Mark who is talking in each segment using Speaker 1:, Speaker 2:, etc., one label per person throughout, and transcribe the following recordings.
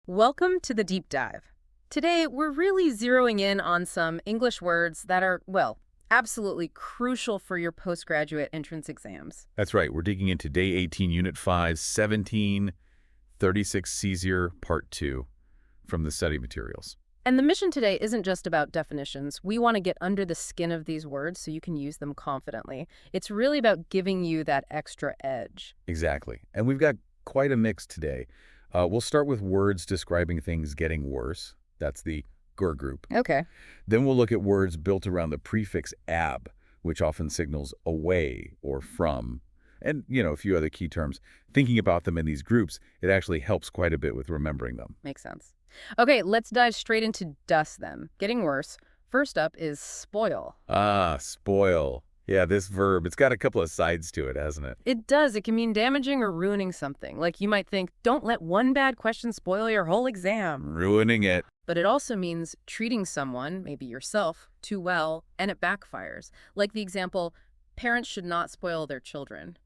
Speaker 1: Welcome to the deep dive. Today, we're really zeroing in on some English words that are, well, absolutely crucial for your postgraduate entrance exams.
Speaker 2: That's right. We're digging into Day 18, Unit 5, 17-36 Part 2 from the study materials.
Speaker 1: And the mission today isn't just about definitions. We want to get under the skin of these words so you can use them confidently. It's really about giving you that extra edge.
Speaker 2: Exactly. And we've got quite a mix today. We'll start with words describing things getting worse. That's the GER group.
Speaker 1: Okay.
Speaker 2: Then we'll look at words built around the prefix ab, which often signals away or from, and, a few other key terms. Thinking about them in these groups, it actually helps quite a bit with remembering them.
Speaker 1: Makes sense. Okay, let's dive straight into dust then. Getting worse. First up is spoil.
Speaker 2: Ah, spoil. Yeah, this verb, it's got a couple of sides to it, hasn't it?
Speaker 1: It does. It can mean damaging or ruining something. Like you might think, don't let one bad question spoil your whole exam.
Speaker 2: Ruining it.
Speaker 1: But it also means treating someone, maybe yourself, too well, and it backfires. Like the example, parents should not spoil their children.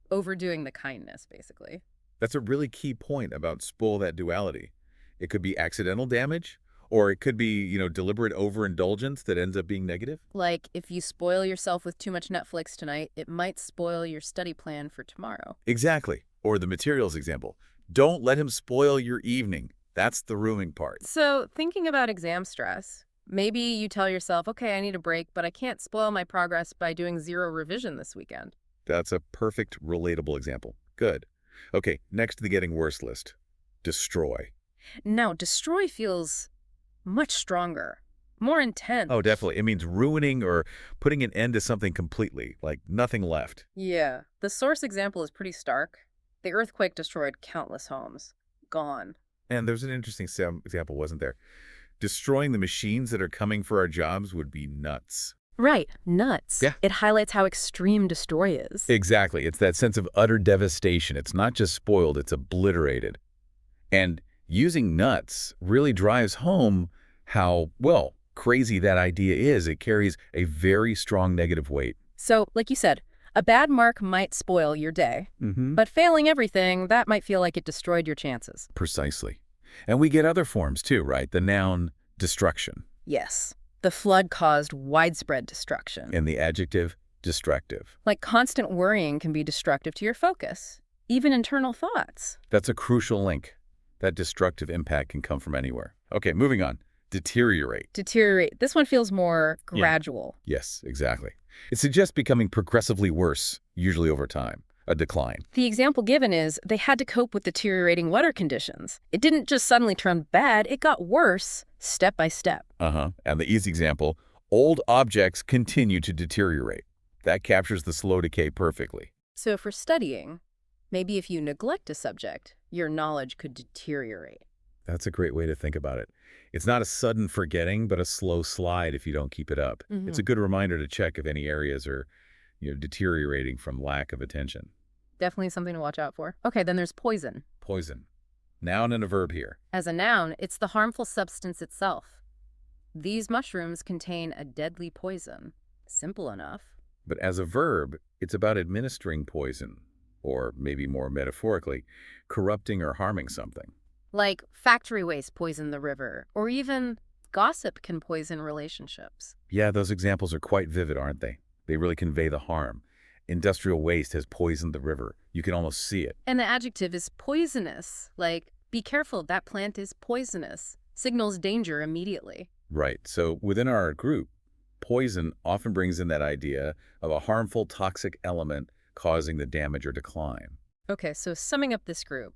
Speaker 1: Overdoing the kindness, basically.
Speaker 2: That's a really key point about spoil that duality. It could be accidental damage, or it could be, deliberate overindulgence that ends up being negative.
Speaker 1: Like if you spoil yourself with too much Netflix tonight, it might spoil your study plan for tomorrow.
Speaker 2: Exactly. Or the materials example. Don't let him spoil your evening. That's the ruining part.
Speaker 1: So thinking about exam stress, maybe you tell yourself, okay, I need a break, but I can't spoil my progress by doing zero revision this weekend.
Speaker 2: That's a perfect, relatable example. Good. Okay, next to the getting worse list. Destroy.
Speaker 1: Now, destroy feels much stronger, more intense.
Speaker 2: Oh, definitely. It means ruining or putting an end to something completely, like nothing left.
Speaker 1: Yeah. The source example is pretty stark. The earthquake destroyed countless homes. Gone.
Speaker 2: And there's an interesting example, wasn't there? Destroying the machines that are coming for our jobs would be nuts.
Speaker 1: Right. Nuts.
Speaker 2: Yeah.
Speaker 1: It highlights how extreme destroy is.
Speaker 2: Exactly. It's that sense of utter devastation. It's not just spoiled, it's obliterated. And using nuts really drives home how, crazy that idea is. It carries a very strong negative weight.
Speaker 1: So, like you said, a bad mark might spoil your day,
Speaker 2: Mm-hmm.
Speaker 1: but failing everything, that might feel like it destroyed your chances.
Speaker 2: Precisely. And we get other forms too, right? The noun destruction
Speaker 1: Yes. The flood caused widespread destruction.
Speaker 2: and the adjective destructive.
Speaker 1: Like constant worrying can be destructive to your focus, even internal thoughts.
Speaker 2: That's a crucial link. That destructive impact can come from anywhere. Okay, moving on. Deteriorate.
Speaker 1: Deteriorate. This one feels more gradual.
Speaker 2: Yes, exactly. It suggests becoming progressively worse, usually over time. A decline.
Speaker 1: The example given is they had to cope with deteriorating weather conditions. It didn't just suddenly turn bad, it got worse step by step.
Speaker 2: And the easy example, old objects continue to deteriorate. That captures the slow decay perfectly.
Speaker 1: So for studying, maybe if you neglect a subject, your knowledge could deteriorate.
Speaker 2: That's a great way to think about it. It's not a sudden forgetting, but a slow slide if you don't keep it up.
Speaker 1: Mhm.
Speaker 2: It's a good reminder to check if any areas are deteriorating from lack of attention.
Speaker 1: Definitely something to watch out for. Okay, then there's poison.
Speaker 2: Poison. Noun and a verb here.
Speaker 1: As a noun, it's the harmful substance itself. These mushrooms contain a deadly poison. Simple enough.
Speaker 2: But as a verb, it's about administering poison, or maybe more metaphorically, corrupting or harming something.
Speaker 1: Like factory waste poison the river, or even gossip can poison relationships.
Speaker 2: Yeah, those examples are quite vivid, aren't they? They really convey the harm. Industrial waste has poisoned the river. You can almost see it.
Speaker 1: And the adjective is poisonous. Like, be careful, that plant is poisonous. Signals danger immediately.
Speaker 2: Right. So within our group, poison often brings in that idea of a harmful, toxic element causing the damage or decline.
Speaker 1: Okay, so summing up this group.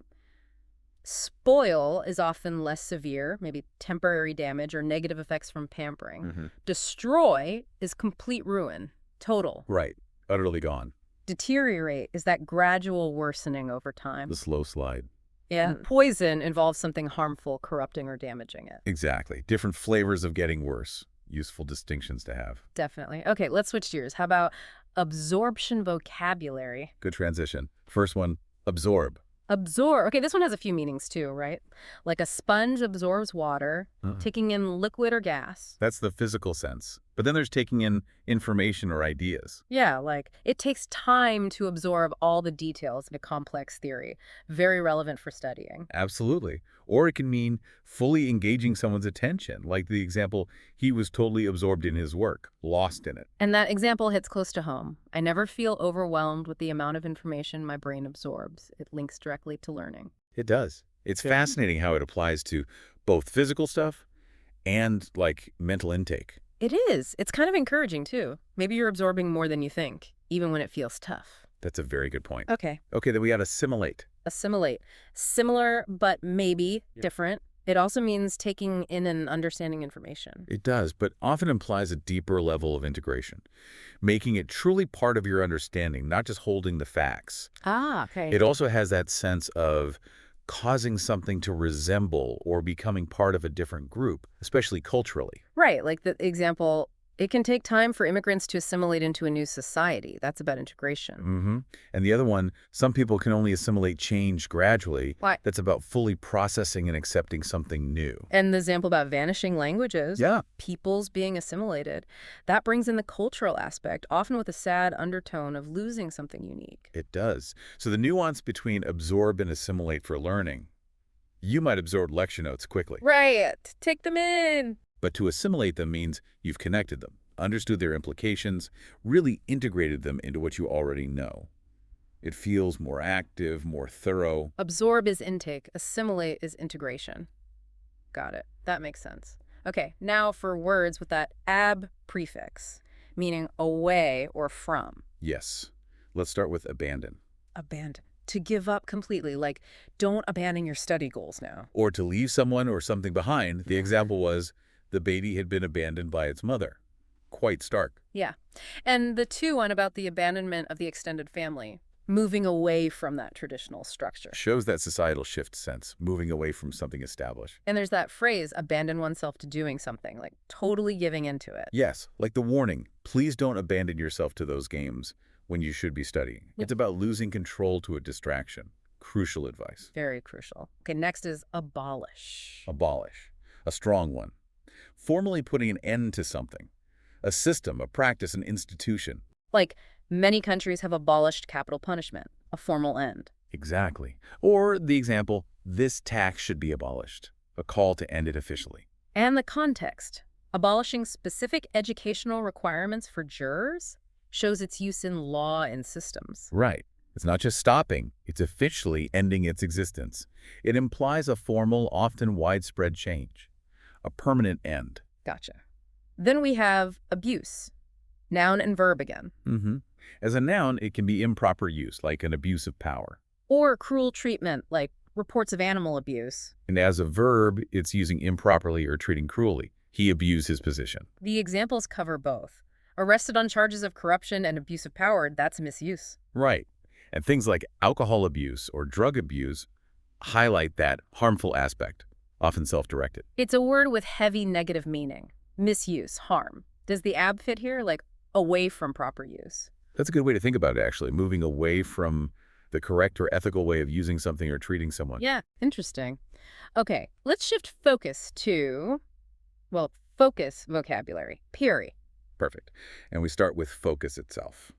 Speaker 1: Spoil is often less severe, maybe temporary damage or negative effects from pampering. Destroy is complete ruin, total.
Speaker 2: Right. Utterly gone.
Speaker 1: Deteriorate is that gradual worsening over time.
Speaker 2: The slow slide.
Speaker 1: Yeah. Poison involves something harmful, corrupting, or damaging it.
Speaker 2: Exactly. Different flavors of getting worse. Useful distinctions to have.
Speaker 1: Definitely. Okay, let's switch gears. How about absorption vocabulary?
Speaker 2: Good transition. First one, absorb.
Speaker 1: Absorb. Okay, this one has a few meanings too, right? Like a sponge absorbs water, taking in liquid or gas.
Speaker 2: That's the physical sense. But then there's taking in information or ideas.
Speaker 1: Yeah, like it takes time to absorb all the details in a complex theory. Very relevant for studying.
Speaker 2: Absolutely. Or it can mean fully engaging someone's attention, like the example, he was totally absorbed in his work, lost in it.
Speaker 1: And that example hits close to home. I never feel overwhelmed with the amount of information my brain absorbs. It links directly to learning.
Speaker 2: It does. It's fascinating how it applies to both physical stuff and, like, mental intake.
Speaker 1: It is. It's kind of encouraging, too. Maybe you're absorbing more than you think, even when it feels tough.
Speaker 2: That's a very good point.
Speaker 1: Okay.
Speaker 2: Okay, then we got assimilate.
Speaker 1: Assimilate. Similar, but maybe different. It also means taking in and understanding information.
Speaker 2: It does, but often implies a deeper level of integration, making it truly part of your understanding, not just holding the facts.
Speaker 1: Ah, okay.
Speaker 2: It also has that sense of causing something to resemble or becoming part of a different group, especially culturally.
Speaker 1: Right, like the example, it can take time for immigrants to assimilate into a new society. That's about integration.
Speaker 2: And the other one, some people can only assimilate change gradually.
Speaker 1: Why?
Speaker 2: That's about fully processing and accepting something new.
Speaker 1: And the example about vanishing languages,
Speaker 2: Yeah.
Speaker 1: peoples being assimilated, that brings in the cultural aspect, often with a sad undertone of losing something unique.
Speaker 2: It does. So the nuance between absorb and assimilate for learning, you might absorb lecture notes quickly.
Speaker 1: Right, take them in.
Speaker 2: But to assimilate them means you've connected them, understood their implications, really integrated them into what you already know. It feels more active, more thorough.
Speaker 1: Absorb is intake, assimilate is integration. Got it. That makes sense. Okay, now for words with that ab prefix, meaning away or from.
Speaker 2: Yes. Let's start with abandon.
Speaker 1: Abandon. To give up completely, like don't abandon your study goals now.
Speaker 2: Or to leave someone or something behind. The example was the baby had been abandoned by its mother. Quite stark.
Speaker 1: Yeah. And the one about the abandonment of the extended family, moving away from that traditional structure.
Speaker 2: Shows that societal shift sense, moving away from something established.
Speaker 1: And there's that phrase, abandon oneself to doing something, like totally giving into it.
Speaker 2: Yes, like the warning, please don't abandon yourself to those games when you should be studying. It's about losing control to a distraction. Crucial advice.
Speaker 1: Very crucial. Okay, next is abolish.
Speaker 2: Abolish. A strong one. Formally putting an end to something. A system, a practice, an institution.
Speaker 1: Like, many countries have abolished capital punishment, a formal end.
Speaker 2: Exactly. Or the example, this tax should be abolished. A call to end it officially.
Speaker 1: And the context. Abolishing specific educational requirements for jurors shows its use in law and systems.
Speaker 2: Right. It's not just stopping, it's officially ending its existence. It implies a formal, often widespread change. A permanent end.
Speaker 1: Gotcha. Then we have abuse. Noun and verb again.
Speaker 2: As a noun, it can be improper use, like an abuse of power.
Speaker 1: Or cruel treatment, like reports of animal abuse.
Speaker 2: And as a verb, it's using improperly or treating cruelly. He abused his position.
Speaker 1: The examples cover both. Arrested on charges of corruption and abuse of power, that's misuse.
Speaker 2: Right. And things like alcohol abuse or drug abuse highlight that harmful aspect, often self-directed.
Speaker 1: It's a word with heavy negative meaning. Misuse, harm. Does the ab fit here? Like away from proper use.
Speaker 2: That's a good way to think about it, actually, moving away from the correct or ethical way of using something or treating someone.
Speaker 1: Yeah, interesting. Okay, let's shift focus to, well, focus vocabulary, PERI.
Speaker 2: Perfect. And we start with focus itself.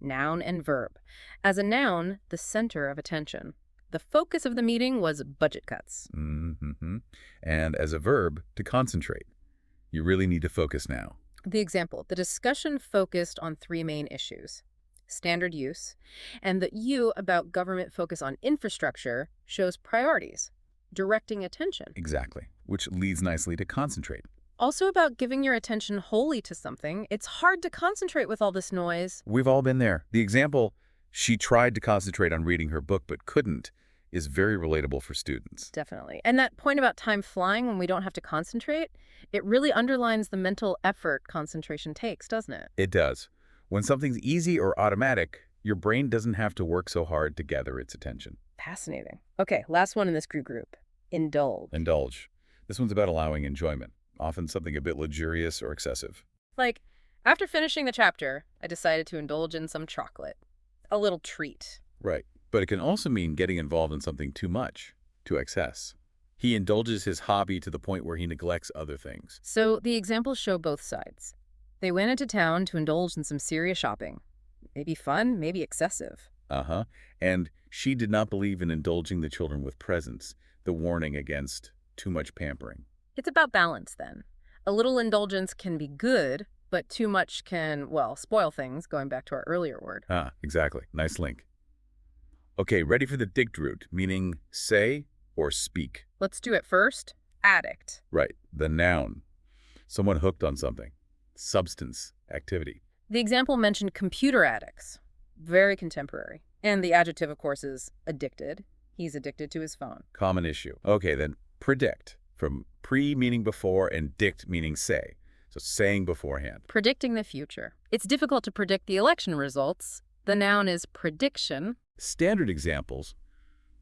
Speaker 1: Noun and verb. As a noun, the center of attention. The focus of the meeting was budget cuts.
Speaker 2: And as a verb, to concentrate. You really need to focus now.
Speaker 1: The example, the discussion focused on three main issues. Standard use, and the U about government focus on infrastructure shows priorities, directing attention.
Speaker 2: Exactly, which leads nicely to concentrate.
Speaker 1: Also about giving your attention wholly to something. It's hard to concentrate with all this noise.
Speaker 2: We've all been there. The example, she tried to concentrate on reading her book but couldn't, is very relatable for students.
Speaker 1: Definitely. And that point about time flying when we don't have to concentrate, it really underlines the mental effort concentration takes, doesn't it?
Speaker 2: It does. When something's easy or automatic, your brain doesn't have to work so hard to gather its attention.
Speaker 1: Fascinating. Okay, last one in this group. Indulge.
Speaker 2: Indulge. This one's about allowing enjoyment, often something a bit luxurious or excessive.
Speaker 1: Like, after finishing the chapter, I decided to indulge in some chocolate. A little treat.
Speaker 2: Right. But it can also mean getting involved in something too much, to excess. He indulges his hobby to the point where he neglects other things.
Speaker 1: So the examples show both sides. They went into town to indulge in some serious shopping. Maybe fun, maybe excessive.
Speaker 2: Uh-huh. And she did not believe in indulging the children with presents, the warning against too much pampering.
Speaker 1: It's about balance, then. A little indulgence can be good, but too much can, well, spoil things, going back to our earlier word.
Speaker 2: Ah, exactly. Nice link. Okay, ready for the dict root, meaning say or speak.
Speaker 1: Let's do it first. Addict.
Speaker 2: Right, the noun. Someone hooked on something. Substance, activity.
Speaker 1: The example mentioned computer addicts. Very contemporary. And the adjective, of course, is addicted. He's addicted to his phone.
Speaker 2: Common issue. Okay, then predict, from pre meaning before and dict meaning say. So saying beforehand.
Speaker 1: Predicting the future. It's difficult to predict the election results. The noun is prediction.
Speaker 2: Standard examples,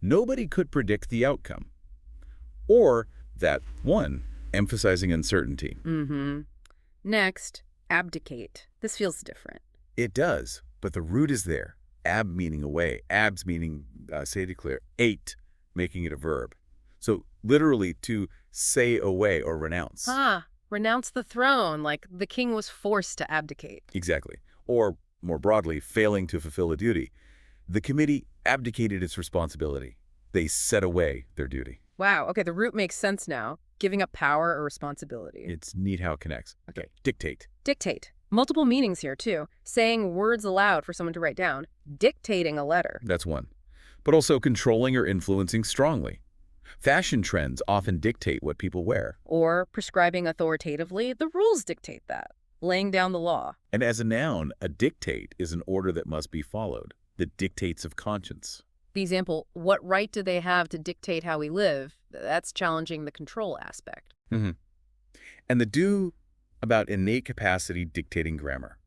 Speaker 2: nobody could predict the outcome. Or that one, emphasizing uncertainty.
Speaker 1: Next, abdicate. This feels different.
Speaker 2: It does, but the root is there. Ab meaning away, abs meaning say, declare, ate, making it a verb. So literally to say away or renounce.
Speaker 1: Renounce the throne, like the king was forced to abdicate.
Speaker 2: Exactly. Or more broadly, failing to fulfill a duty. The committee abdicated its responsibility. They set away their duty.
Speaker 1: Wow, okay, the root makes sense now. Giving up power or responsibility.
Speaker 2: It's neat how it connects. Okay, dictate.
Speaker 1: Dictate. Multiple meanings here, too. Saying words aloud for someone to write down. Dictating a letter.
Speaker 2: That's one. But also controlling or influencing strongly. Fashion trends often dictate what people wear.
Speaker 1: Or prescribing authoritatively. The rules dictate that. Laying down the law.
Speaker 2: And as a noun, a dictate is an order that must be followed. The dictates of conscience.
Speaker 1: The example, what right do they have to dictate how we live? That's challenging the control aspect.
Speaker 2: And the do about innate capacity dictating grammar.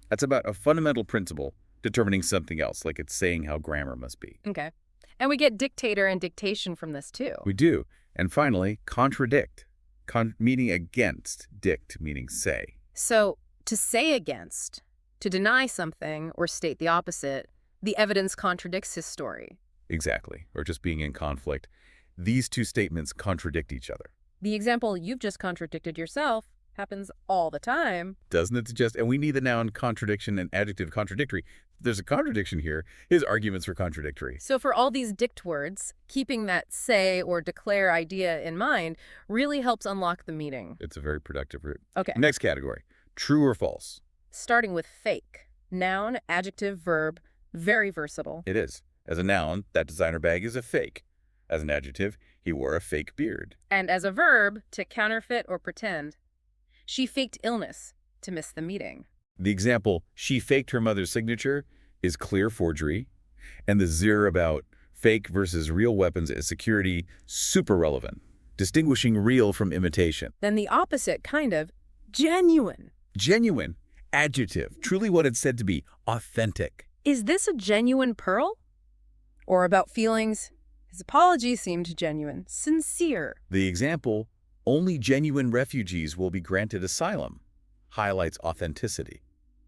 Speaker 2: That's about a fundamental principle determining something else, like it's saying how grammar must be.
Speaker 1: Okay. And we get dictator and dictation from this, too.
Speaker 2: We do. And finally, contradict, meaning against, dict, meaning say.
Speaker 1: So, to say against, to deny something or state the opposite, the evidence contradicts his story.
Speaker 2: Exactly. Or just being in conflict. These two statements contradict each other.
Speaker 1: The example you've just contradicted yourself happens all the time.
Speaker 2: Doesn't it suggest, and we need the noun contradiction and adjective contradictory. There's a contradiction here. His arguments are contradictory.
Speaker 1: So for all these dict words, keeping that say or declare idea in mind really helps unlock the meaning.
Speaker 2: It's a very productive route.
Speaker 1: Okay.
Speaker 2: Next category, true or false.
Speaker 1: Starting with fake. Noun, adjective, verb, very versatile.
Speaker 2: It is. As a noun, that designer bag is a fake. As an adjective, he wore a fake beard.
Speaker 1: And as a verb, to counterfeit or pretend. She faked illness to miss the meeting.
Speaker 2: The example, she faked her mother's signature, is clear forgery. And the zir about fake versus real weapons as security, super relevant, distinguishing real from imitation.
Speaker 1: Then the opposite, kind of, genuine.
Speaker 2: Genuine, adjective, truly what it's said to be, authentic.
Speaker 1: Is this a genuine pearl? Or about feelings? His apology seemed genuine, sincere.
Speaker 2: The example, only genuine refugees will be granted asylum, highlights authenticity.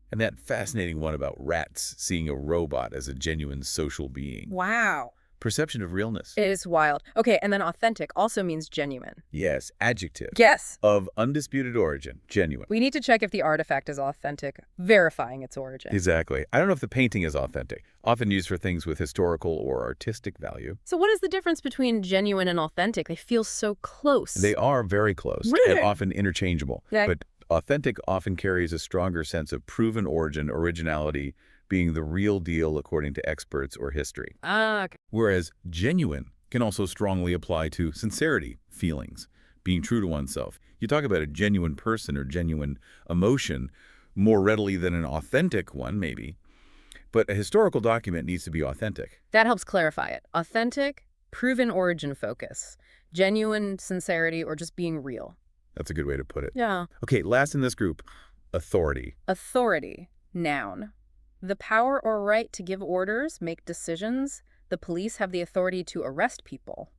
Speaker 2: And that fascinating one about rats seeing a robot as a genuine social being.
Speaker 1: Wow.
Speaker 2: Perception of realness.
Speaker 1: It is wild. Okay, and then authentic also means genuine.
Speaker 2: Yes, adjective.
Speaker 1: Yes.
Speaker 2: Of undisputed origin, genuine.
Speaker 1: We need to check if the artifact is authentic, verifying its origin.
Speaker 2: Exactly. I don't know if the painting is authentic, often used for things with historical or artistic value.
Speaker 1: So what is the difference between genuine and authentic? They feel so close.
Speaker 2: They are very close and often interchangeable.
Speaker 1: Yeah.
Speaker 2: But authentic often carries a stronger sense of proven origin, originality, being the real deal according to experts or history.
Speaker 1: Okay.
Speaker 2: Whereas genuine can also strongly apply to sincerity, feelings, being true to oneself. You talk about a genuine person or genuine emotion more readily than an authentic one, maybe. But a historical document needs to be authentic.
Speaker 1: That helps clarify it. Authentic, proven origin focus, genuine sincerity, or just being real.
Speaker 2: That's a good way to put it.
Speaker 1: Yeah.
Speaker 2: Okay, last in this group, authority.
Speaker 1: Authority, noun. The power or right to give orders, make decisions. The police have the authority to arrest people.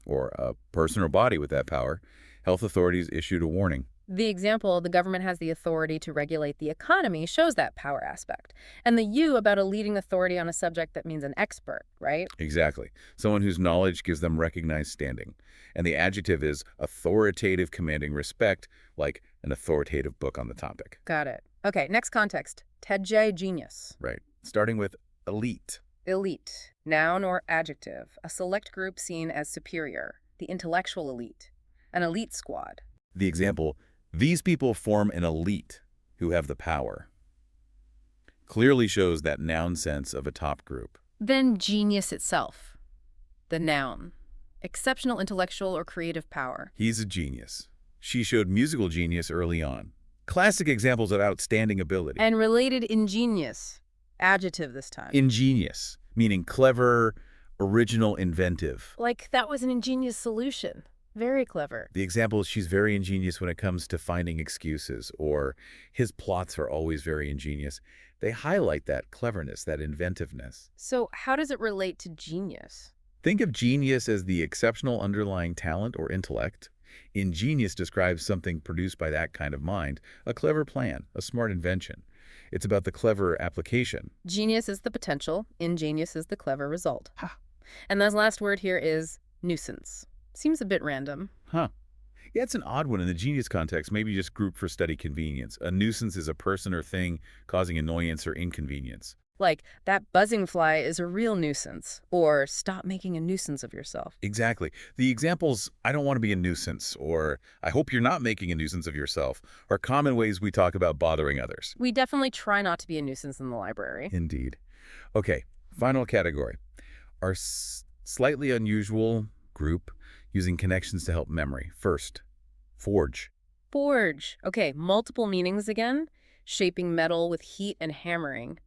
Speaker 2: Or a person or body with that power. Health authorities issued a warning.
Speaker 1: The example, the government has the authority to regulate the economy, shows that power aspect. And the you about a leading authority on a subject that means an expert, right?
Speaker 2: Exactly. Someone whose knowledge gives them recognized standing. And the adjective is authoritative, commanding respect, like an authoritative book on the topic.
Speaker 1: Got it. Okay, next context. Heterogeneous.
Speaker 2: Right. Starting with elite.
Speaker 1: Elite. Noun or adjective. A select group seen as superior. The intellectual elite. An elite squad.
Speaker 2: The example, these people form an elite who have the power. Clearly shows that noun sense of a top group.
Speaker 1: Then genius itself. The noun. Exceptional intellectual or creative power.
Speaker 2: He's a genius. She showed musical genius early on. Classic examples of outstanding ability.
Speaker 1: And related ingenious. Adjective this time.
Speaker 2: Ingenious, meaning clever, original, inventive.
Speaker 1: Like that was an ingenious solution. Very clever.
Speaker 2: The example is she's very ingenious when it comes to finding excuses, or his plots are always very ingenious. They highlight that cleverness, that inventiveness.
Speaker 1: So how does it relate to genius?
Speaker 2: Think of genius as the exceptional underlying talent or intellect. Ingenious describes something produced by that kind of mind, a clever plan, a smart invention. It's about the clever application.
Speaker 1: Genius is the potential, ingenious is the clever result.
Speaker 2: Ha.
Speaker 1: And the last word here is nuisance. Seems a bit random.
Speaker 2: Huh. Yeah, it's an odd one in the genius context, maybe just grouped for study convenience. A nuisance is a person or thing causing annoyance or inconvenience.
Speaker 1: Like, that buzzing fly is a real nuisance, or stop making a nuisance of yourself.
Speaker 2: Exactly. The examples, I don't want to be a nuisance, or I hope you're not making a nuisance of yourself, are common ways we talk about bothering others.
Speaker 1: We definitely try not to be a nuisance in the library.
Speaker 2: Indeed. Okay, final category. Our slightly unusual group using connections to help memory. First, forge.
Speaker 1: Forge. Okay, multiple meanings again. Shaping metal with heat and hammering.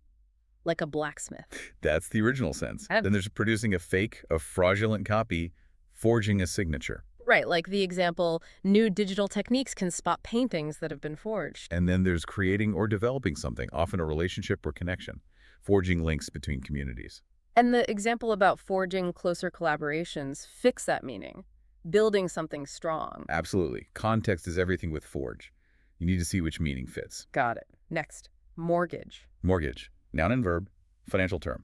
Speaker 1: Like a blacksmith.
Speaker 2: That's the original sense. Then there's producing a fake, a fraudulent copy, forging a signature.
Speaker 1: Right, like the example, new digital techniques can spot paintings that have been forged.
Speaker 2: And then there's creating or developing something, often a relationship or connection, forging links between communities.
Speaker 1: And the example about forging closer collaborations fix that meaning, building something strong.
Speaker 2: Absolutely. Context is everything with forge. You need to see which meaning fits.
Speaker 1: Got it. Next, mortgage.
Speaker 2: Mortgage. Noun and verb, financial term.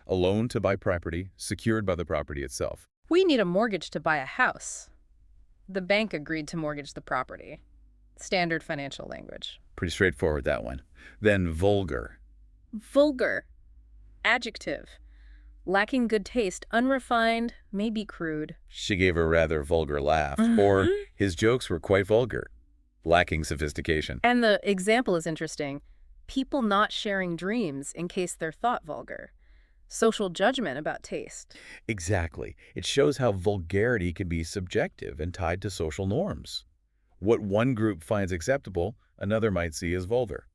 Speaker 2: A loan to buy property, secured by the property itself.
Speaker 1: We need a mortgage to buy a house. The bank agreed to mortgage the property. Standard financial language.
Speaker 2: Pretty straightforward, that one. Then vulgar.
Speaker 1: Vulgar. Adjective. Lacking good taste, unrefined, maybe crude.
Speaker 2: She gave a rather vulgar laugh. Or his jokes were quite vulgar. Lacking sophistication.
Speaker 1: And the example is interesting. People not sharing dreams in case they're thought vulgar. Social judgment about taste.
Speaker 2: Exactly. It shows how vulgarity can be subjective and tied to social norms. What one group finds acceptable, another might see as vulgar.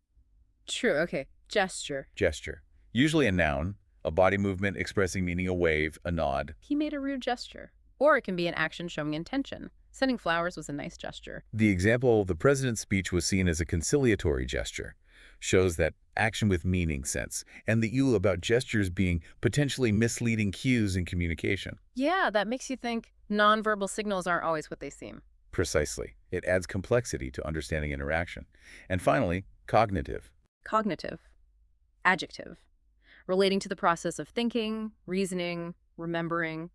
Speaker 1: True, okay. Gesture.
Speaker 2: Gesture. Usually a noun, a body movement expressing meaning, a wave, a nod.
Speaker 1: He made a rude gesture. Or it can be an action showing intention. Sending flowers was a nice gesture.
Speaker 2: The example, the president's speech was seen as a conciliatory gesture. Shows that action with meaning sense, and the you about gestures being potentially misleading cues in communication.
Speaker 1: Yeah, that makes you think nonverbal signals aren't always what they seem.
Speaker 2: Precisely. It adds complexity to understanding interaction. And finally, cognitive.
Speaker 1: Cognitive. Adjective. Relating to the process of thinking, reasoning, remembering,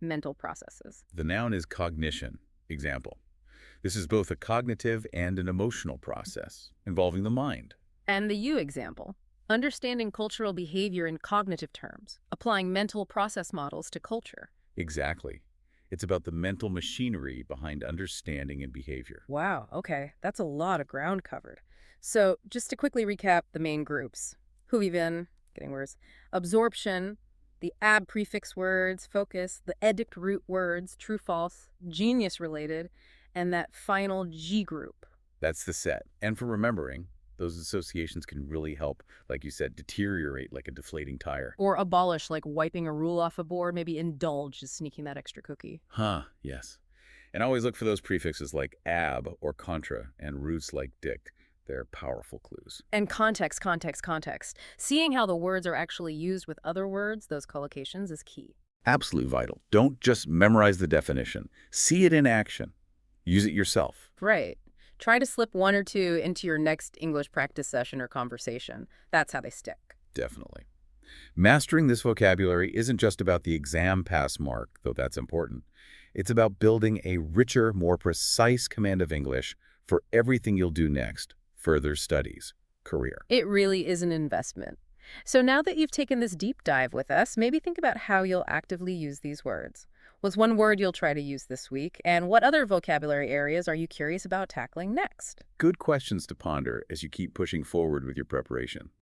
Speaker 1: mental processes.
Speaker 2: The noun is cognition. Example. This is both a cognitive and an emotional process involving the mind.
Speaker 1: And the you example, understanding cultural behavior in cognitive terms, applying mental process models to culture.
Speaker 2: Exactly. It's about the mental machinery behind understanding and behavior.
Speaker 1: Wow, okay. That's a lot of ground covered. So just to quickly recap the main groups. Who we've been, getting words, absorption, the ab prefix words, focus, the addict root words, true, false, genius related, and that final G group.
Speaker 2: That's the set. And for remembering, those associations can really help, like you said, deteriorate like a deflating tire.
Speaker 1: Or abolish, like wiping a rule off a board, maybe indulge is sneaking that extra cookie.
Speaker 2: Yes. And always look for those prefixes like ab or contra and roots like dict. They're powerful clues.
Speaker 1: And context. Seeing how the words are actually used with other words, those collocations, is key.
Speaker 2: Absolutely vital. Don't just memorize the definition. See it in action. Use it yourself.
Speaker 1: Right. Try to slip one or two into your next English practice session or conversation. That's how they stick.
Speaker 2: Definitely. Mastering this vocabulary isn't just about the exam pass mark, though that's important. It's about building a richer, more precise command of English for everything you'll do next, further studies, career.
Speaker 1: It really is an investment. So now that you've taken this deep dive with us, maybe think about how you'll actively use these words. What's one word you'll try to use this week? And what other vocabulary areas are you curious about tackling next?
Speaker 2: Good questions to ponder as you keep pushing forward with your preparation.